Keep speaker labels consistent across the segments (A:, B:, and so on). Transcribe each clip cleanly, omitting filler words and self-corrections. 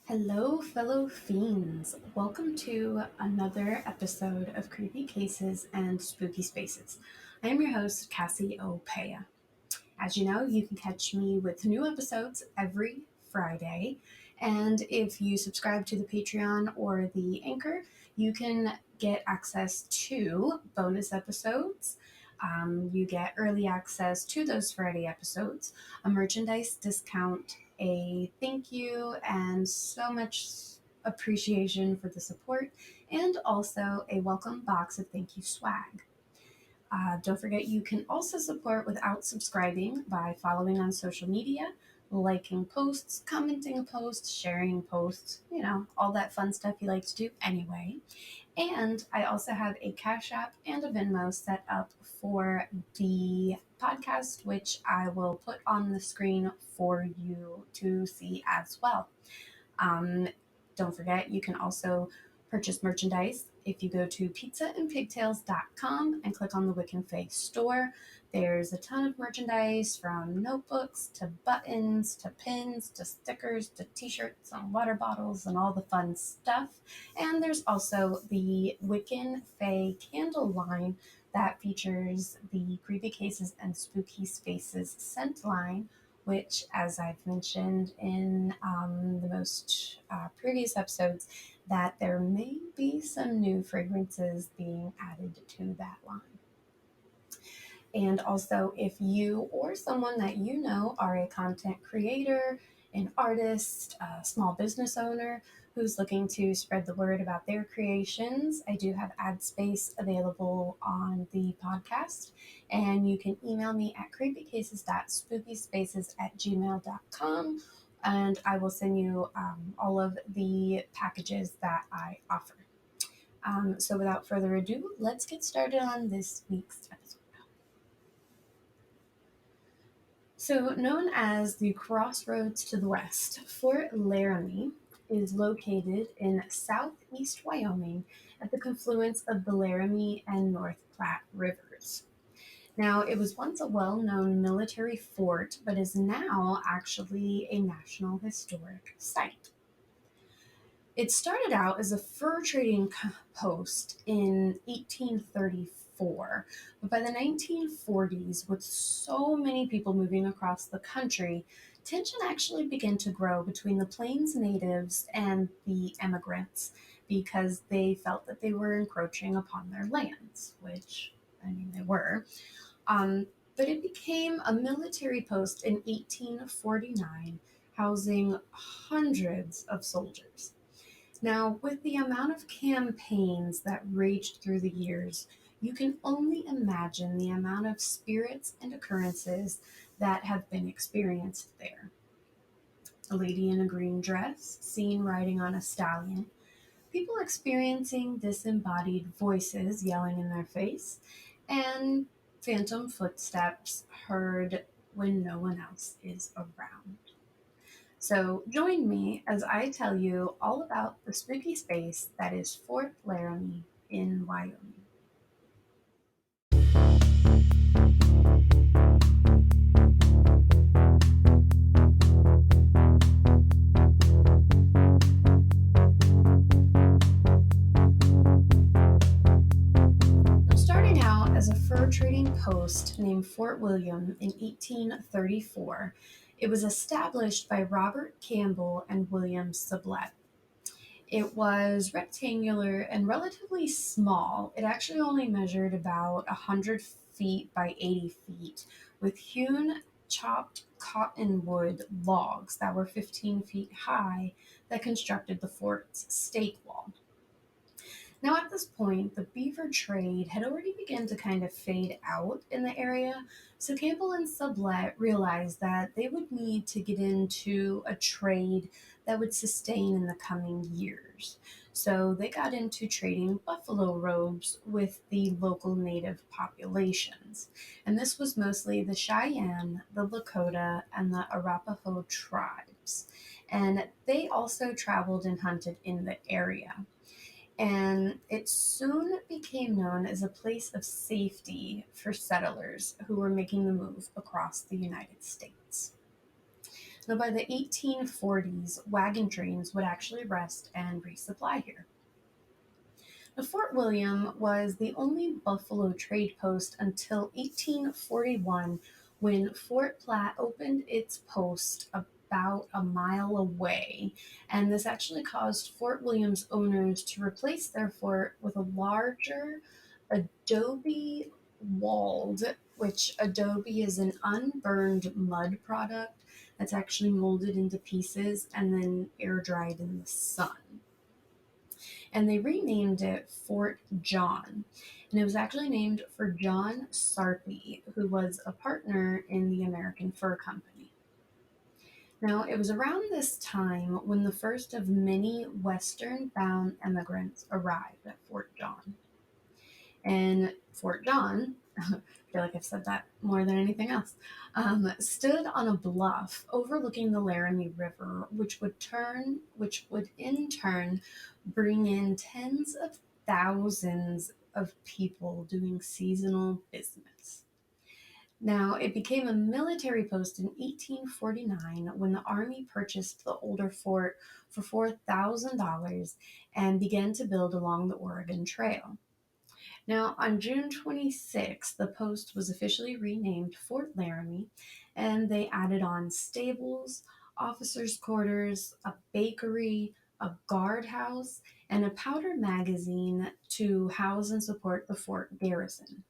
A: Hello, fellow fiends. Welcome to another episode of Creepy Cases and Spooky Spaces. I am your host, Cassie Opea. As you know, you can catch me with new episodes every Friday. And if you subscribe to the Patreon or the Anchor, you can get access to bonus episodes. You get early access to those Friday episodes, a merchandise discount, a thank you, and so much appreciation for the support, and also a welcome box of thank you swag. Don't forget, you can also support without subscribing by following on social media, liking posts, commenting a post, sharing posts, all that fun stuff you like to do anyway. And I also have a Cash App and a Venmo set up for the podcast, which I will put on the screen for you to see as well. Um, don't forget, you can also purchase merchandise if you go to pizzaandpigtails.com and click on the Wiccan Fae store. There's a ton of merchandise from notebooks to buttons to pins to stickers to t-shirts and water bottles and all the fun stuff. And there's also the Wiccan Fae candle line that features the Creepy Cases and Spooky Spaces scent line, which, as I've mentioned in the most previous episodes, that there may be some new fragrances being added to that line. And also, if you or someone that you know are a content creator, an artist, a small business owner who's looking to spread the word about their creations, I do have ad space available on the podcast. And you can email me at creepycases.spookyspaces@gmail.com, and I will send you all of the packages that I offer. So without further ado, let's get started on this week's episode. So, known as the Crossroads to the West, Fort Laramie is located in southeast Wyoming at the confluence of the Laramie and North Platte rivers. Now, it was once a well-known military fort, but is now actually a National Historic Site. It started out as a fur trading post in 1834, but by the 1940s, with so many people moving across the country, tension actually began to grow between the Plains natives and the immigrants because they felt that they were encroaching upon their lands, which, I mean, they were. But it became a military post in 1849, housing hundreds of soldiers. Now, with the amount of campaigns that raged through the years, you can only imagine the amount of spirits and occurrences that have been experienced there. A lady in a green dress, seen riding on a stallion, people experiencing disembodied voices yelling in their face, and phantom footsteps heard when no one else is around. So join me as I tell you all about the spooky space that is Fort Laramie in Wyoming. Now, starting out as a fur trading post named Fort William in 1834, it was established by Robert Campbell and William Sublette. It was rectangular and relatively small. It actually only measured about 100 feet by 80 feet, with hewn, chopped cottonwood logs that were 15 feet high that constructed the fort's stake wall. Now, at this point, the beaver trade had already begun to kind of fade out in the area, so Campbell and Sublette realized that they would need to get into a trade that would sustain in the coming years. So they got into trading buffalo robes with the local native populations. And this was mostly the Cheyenne, the Lakota, and the Arapaho tribes. And they also traveled and hunted in the area, and it soon became known as a place of safety for settlers who were making the move across the United States. Now, by the 1840s, wagon trains would actually rest and resupply here. Now, Fort William was the only Buffalo trade post until 1841 when Fort Platte opened its post about a mile away. And this actually caused Fort William's owners to replace their fort with a larger adobe walled, which adobe is an unburned mud product that's actually molded into pieces and then air dried in the sun, and they renamed it Fort John. And it was actually named for John Sarpy, who was a partner in the American Fur Company. Now, it was around this time when the first of many Western bound immigrants arrived at Fort John. And Fort John, I feel like I've said that more than anything else, stood on a bluff overlooking the Laramie River, which would in turn bring in tens of thousands of people doing seasonal business. Now, it became a military post in 1849 when the Army purchased the older fort for $4,000 and began to build along the Oregon Trail. Now, on June 26th, the post was officially renamed Fort Laramie, and they added on stables, officers' quarters, a bakery, a guardhouse, and a powder magazine to house and support the fort garrison.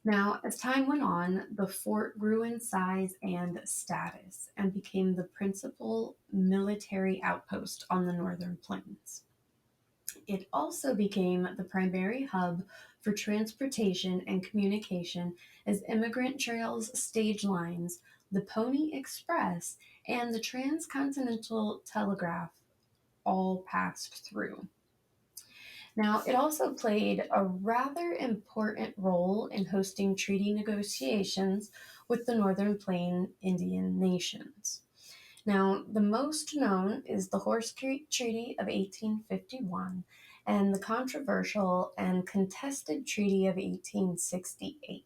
A: Now, as time went on, the fort grew in size and status and became the principal military outpost on the northern plains. It also became the primary hub for transportation and communication as immigrant trails, stage lines, the Pony Express, and the Transcontinental Telegraph all passed through. Now, it also played a rather important role in hosting treaty negotiations with the Northern Plain Indian nations. Now, the most known is the Horse Creek Treaty of 1851 and the controversial and contested Treaty of 1868.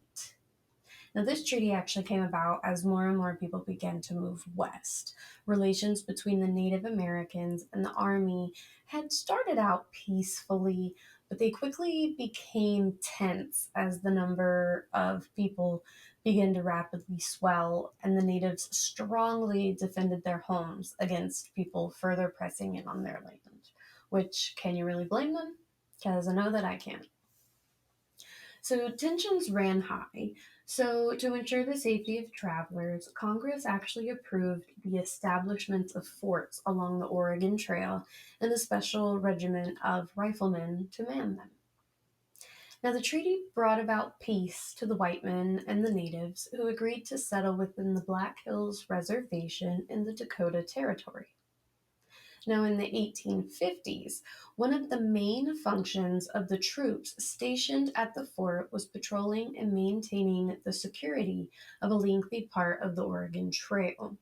A: Now, this treaty actually came about as more and more people began to move west. Relations between the Native Americans and the Army had started out peacefully, but they quickly became tense as the number of people began to rapidly swell, and the natives strongly defended their homes against people further pressing in on their land. Which, can you really blame them? Because I know that I can't. So tensions ran high. So, to ensure the safety of travelers, Congress actually approved the establishment of forts along the Oregon Trail and a special regiment of riflemen to man them. Now, the treaty brought about peace to the white men and the natives who agreed to settle within the Black Hills Reservation in the Dakota Territory. Now, in the 1850s, one of the main functions of the troops stationed at the fort was patrolling and maintaining the security of a lengthy part of the Oregon Trail.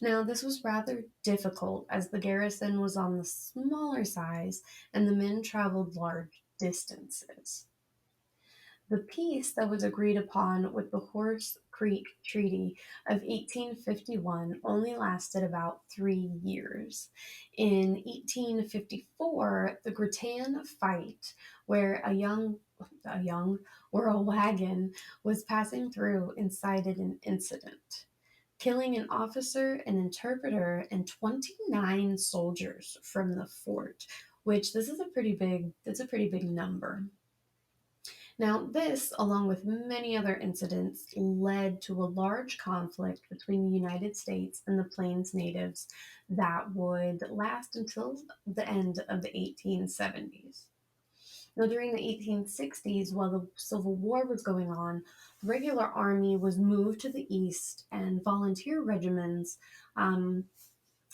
A: Now, this was rather difficult as the garrison was on the smaller size and the men traveled large distances. The peace that was agreed upon with the Horse Creek Treaty of 1851 only lasted about 3 years. In 1854, the Grattan fight, where a young, where a wagon was passing through, incited an incident, killing an officer, an interpreter, and 29 soldiers from the fort. Which that's a pretty big number. Now, this, along with many other incidents, led to a large conflict between the United States and the Plains natives that would last until the end of the 1870s. Now, during the 1860s, while the Civil War was going on, the regular army was moved to the east, and volunteer regiments,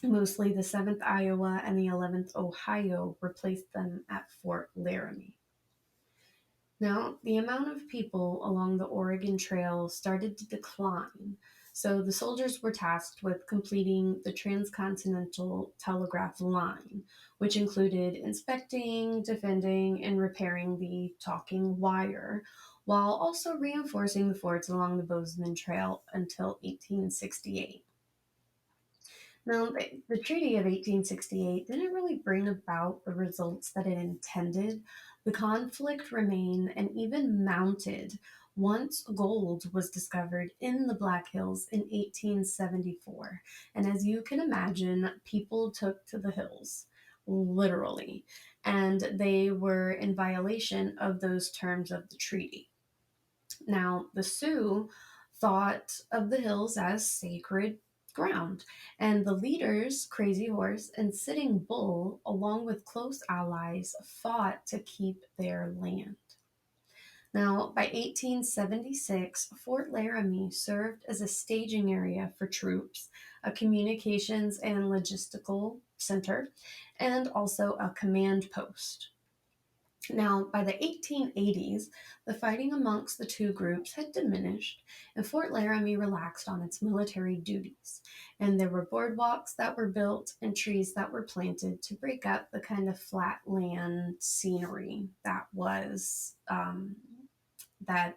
A: mostly the 7th Iowa and the 11th Ohio, replaced them at Fort Laramie. Now, the amount of people along the Oregon Trail started to decline, so the soldiers were tasked with completing the transcontinental telegraph line, which included inspecting, defending, and repairing the talking wire, while also reinforcing the forts along the Bozeman Trail until 1868. Now, the Treaty of 1868 didn't really bring about the results that it intended. The conflict remained and even mounted once gold was discovered in the Black Hills in 1874. And as you can imagine, people took to the hills, literally, and they were in violation of those terms of the treaty. Now, the Sioux thought of the hills as sacred ground, and the leaders, Crazy Horse and Sitting Bull, along with close allies, fought to keep their land. Now, by 1876, Fort Laramie served as a staging area for troops, a communications and logistical center, and also a command post. Now, by the 1880s, the fighting amongst the two groups had diminished, and Fort Laramie relaxed on its military duties. And there were boardwalks that were built and trees that were planted to break up the kind of flat land scenery that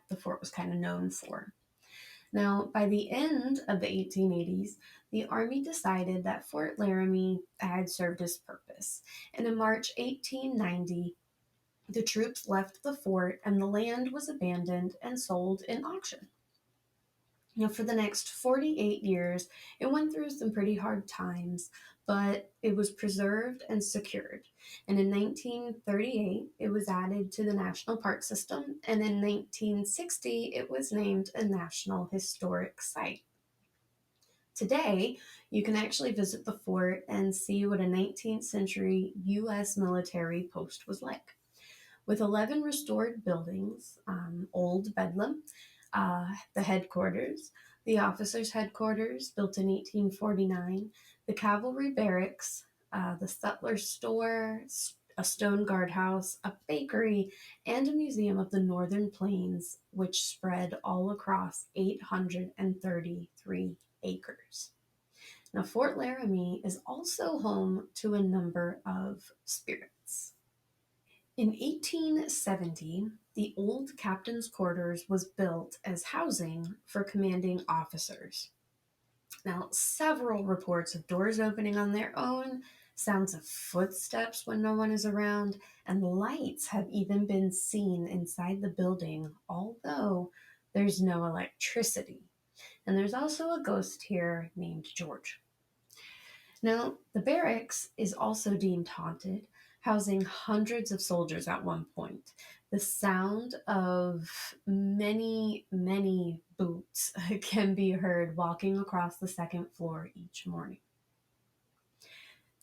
A: the fort was kind of known for. Now, by the end of the 1880s, the Army decided that Fort Laramie had served its purpose, and in March 1890, the troops left the fort and the land was abandoned and sold in auction. For the next 48 years, it went through some pretty hard times, but it was preserved and secured. And in 1938, it was added to the National Park System, and in 1960, it was named a National Historic Site. Today, you can actually visit the fort and see what a 19th century U.S. military post was like. With 11 restored buildings, Old Bedlam, the headquarters, the officers' headquarters, built in 1849, the cavalry barracks, the sutler's store, a stone guardhouse, a bakery, and a museum of the Northern Plains, which spread all across 833 acres. Now, Fort Laramie is also home to a number of spirits. In 1870, the old captain's quarters was built as housing for commanding officers. Now, several reports of doors opening on their own, sounds of footsteps when no one is around, and lights have even been seen inside the building, although there's no electricity. And there's also a ghost here named George. Now, the barracks is also deemed haunted, housing hundreds of soldiers at one point. The sound of many, many boots can be heard walking across the second floor each morning.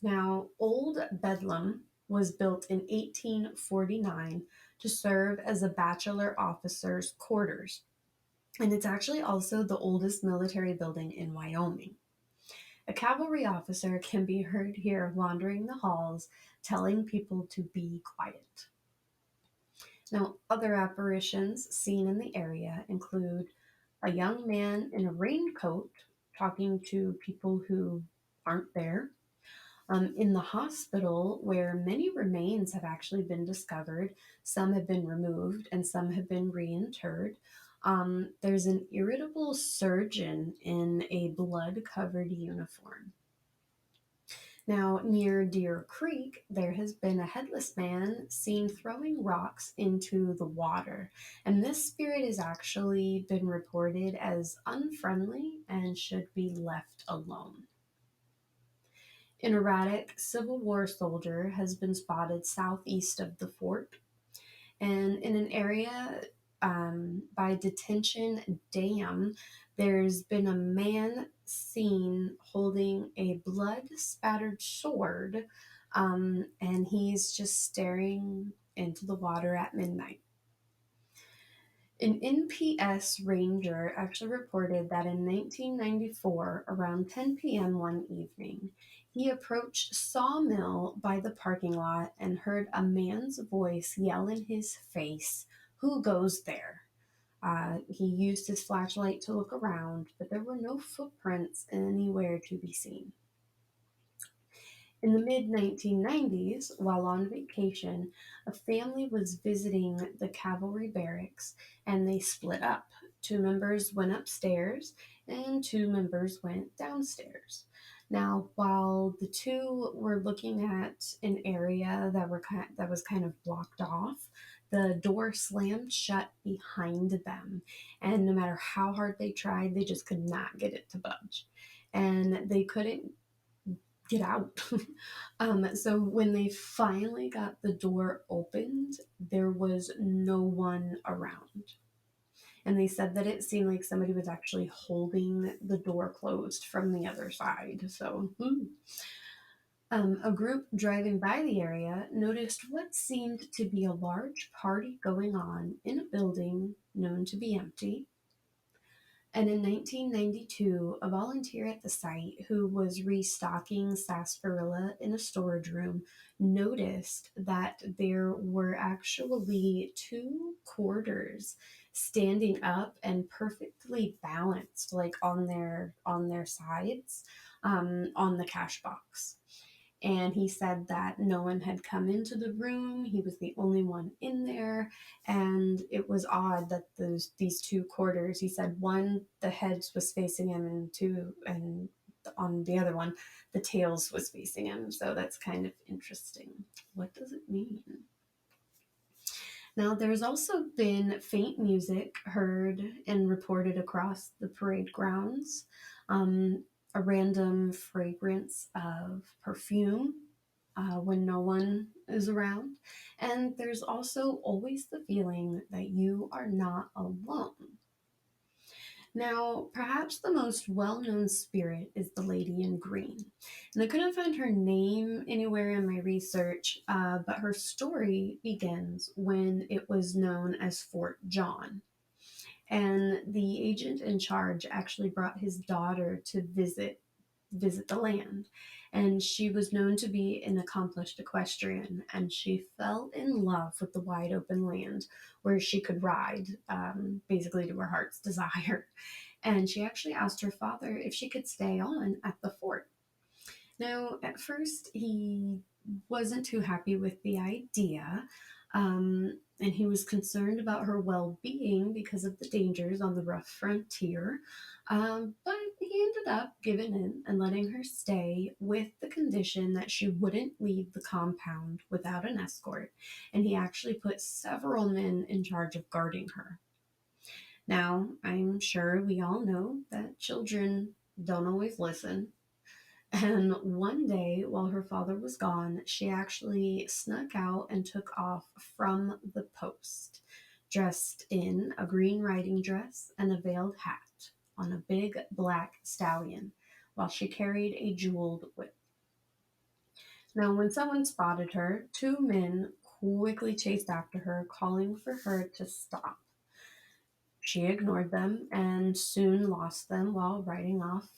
A: Now, Old Bedlam was built in 1849 to serve as a bachelor officer's quarters, and it's actually also the oldest military building in Wyoming. A cavalry officer can be heard here wandering the halls, telling people to be quiet. Now, other apparitions seen in the area include a young man in a raincoat talking to people who aren't there. In the hospital, where many remains have actually been discovered, some have been removed and some have been reinterred. There's an irritable surgeon in a blood covered uniform. Now, near Deer Creek, there has been a headless man seen throwing rocks into the water. And this spirit has actually been reported as unfriendly and should be left alone. An erratic Civil War soldier has been spotted southeast of the fort. And in an area by Detention Dam, there's been a man seen holding a blood spattered sword, and he's just staring into the water at midnight. An NPS ranger actually reported that in 1994, around 10 p.m. one evening, he approached Sawmill by the parking lot and heard a man's voice yell in his face, "Who goes there?" He used his flashlight to look around, but there were no footprints anywhere to be seen. In the mid 1990s, while on vacation, a family was visiting the cavalry barracks and they split up. Two members went upstairs and two members went downstairs. Now, while the two were looking at an area that was kind of blocked off, the door slammed shut behind them, and no matter how hard they tried, they just could not get it to budge, and they couldn't get out. So when they finally got the door opened, there was no one around. And they said that it seemed like somebody was actually holding the door closed from the other side. So, a group driving by the area noticed what seemed to be a large party going on in a building known to be empty. And in 1992, a volunteer at the site who was restocking sarsaparilla in a storage room noticed that there were actually two quarters standing up and perfectly balanced, like on their sides, on the cash box. And he said that no one had come into the room. He was the only one in there, and it was odd that these two quarters. He said one the heads was facing him, and two and on the other one the tails was facing him. So that's kind of interesting. What does it mean? Now, there's also been faint music heard and reported across the parade grounds, a random fragrance of perfume when no one is around, and there's also always the feeling that you are not alone. Now, perhaps the most well known spirit is the Lady in Green. And I couldn't find her name anywhere in my research, but her story begins when it was known as Fort John. And the agent in charge actually brought his daughter to visit the land. And she was known to be an accomplished equestrian, and she fell in love with the wide open land where she could ride, basically to her heart's desire. And she actually asked her father if she could stay on at the fort. Now, at first, he wasn't too happy with the idea, and he was concerned about her well being because of the dangers on the rough frontier. But he ended up giving in and letting her stay with the condition that she wouldn't leave the compound without an escort, and he actually put several men in charge of guarding her. Now, I'm sure we all know that children don't always listen, and one day, while her father was gone, she actually snuck out and took off from the post, dressed in a green riding dress and a veiled hat on a big black stallion, while she carried a jeweled whip. Now, when someone spotted her, two men quickly chased after her, calling for her to stop. She ignored them and soon lost them while riding off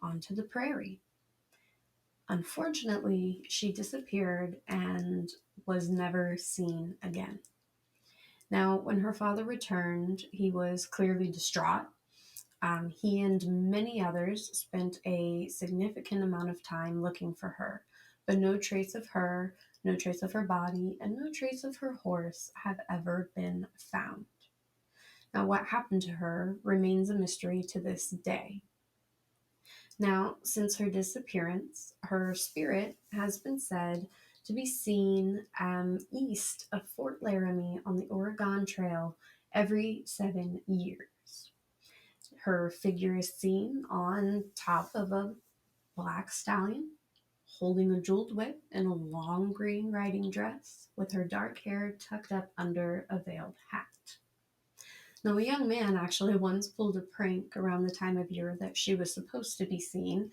A: onto the prairie. Unfortunately, she disappeared and was never seen again. Now, when her father returned, he was clearly distraught. He and many others spent a significant amount of time looking for her, but no trace of her, no trace of her body, and no trace of her horse have ever been found. Now, what happened to her remains a mystery to this day. Now, since her disappearance, her spirit has been said to be seen east of Fort Laramie on the Oregon Trail every 7 years. Her figure is seen on top of a black stallion, holding a jeweled whip and a long green riding dress, with her dark hair tucked up under a veiled hat. Now, a young man actually once pulled a prank around the time of year that she was supposed to be seen,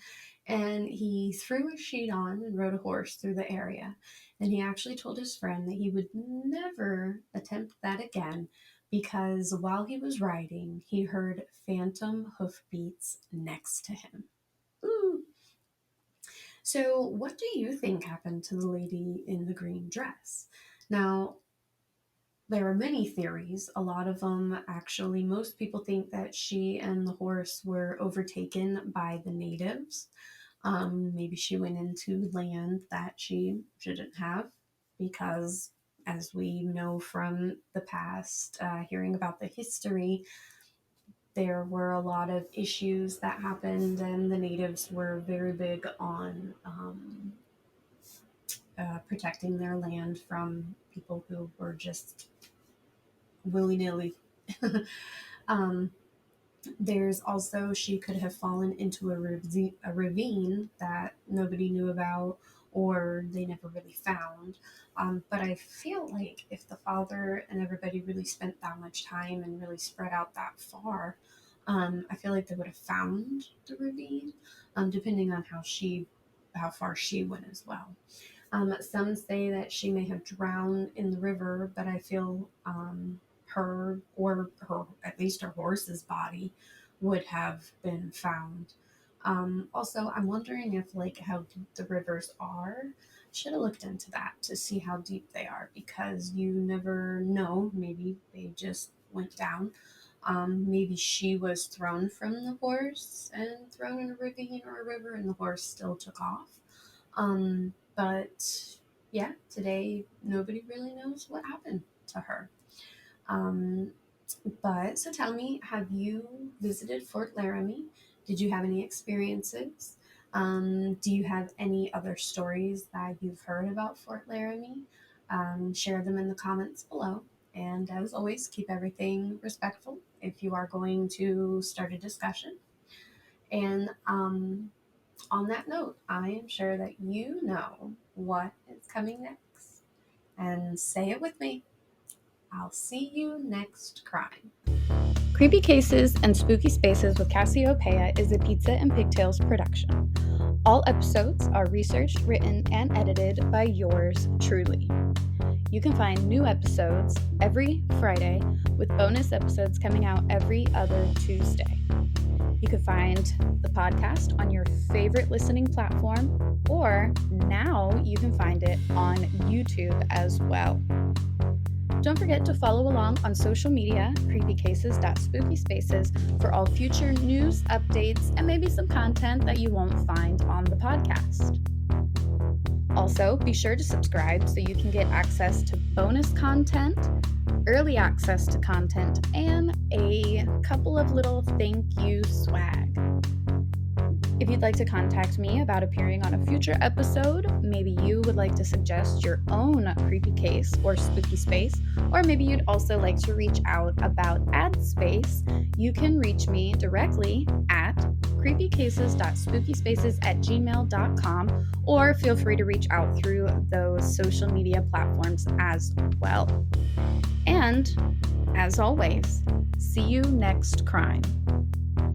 A: and he threw a sheet on and rode a horse through the area. And he actually told his friend that he would never attempt that again because while he was riding, he heard phantom hoofbeats next to him. Ooh. So, what do you think happened to the lady in the green dress? Now, there are many theories. A lot of them, actually, most people think that she and the horse were overtaken by the natives. Maybe she went into land that she shouldn't have because, as we know from the past, hearing about the history, There were a lot of issues that happened, and the natives were very big on protecting their land from people who were just willy-nilly. um, there's also, she could have fallen into a ravine that nobody knew about or they never really found. But I feel like if the father and everybody really spent that much time and really spread out that far, I feel like they would have found the ravine, depending on how far she went as well. Some say that she may have drowned in the river, but I feel at least her horse's body would have been found. Also, I'm wondering if, like, how deep the rivers are. Should have looked into that to see how deep they are, because you never know. Maybe they just went down. Maybe she was thrown from the horse and thrown in a ravine or a river, and the horse still took off. But yeah, today nobody really knows what happened to her. Um, but so tell me, have you visited Fort Laramie? Did you have any experiences? Do you have any other stories that you've heard about Fort Laramie? Share them in the comments below. And as always, keep everything respectful if you are going to start a discussion. And on that note, I am sure that you know what is coming next. And say it with me. I'll see you next crime.
B: Creepy Cases and Spooky Spaces with Cassiopeia is a Pizza and Pigtails production. All episodes are researched, written, and edited by yours truly. You can find new episodes every Friday, with bonus episodes coming out every other Tuesday. You can find the podcast on your favorite listening platform, or now you can find it on YouTube as well. Don't forget to follow along on social media, creepycases.spookyspaces, for all future news, updates, and maybe some content that you won't find on the podcast. Also, be sure to subscribe so you can get access to bonus content, early access to content, and a couple of little thank you swag. If you'd like to contact me about appearing on a future episode, maybe you would like to suggest your own creepy case or spooky space, or maybe you'd also like to reach out about ad space, you can reach me directly at creepycases.spookyspaces@gmail.com, or feel free to reach out through those social media platforms as well. And as always, see you next crime.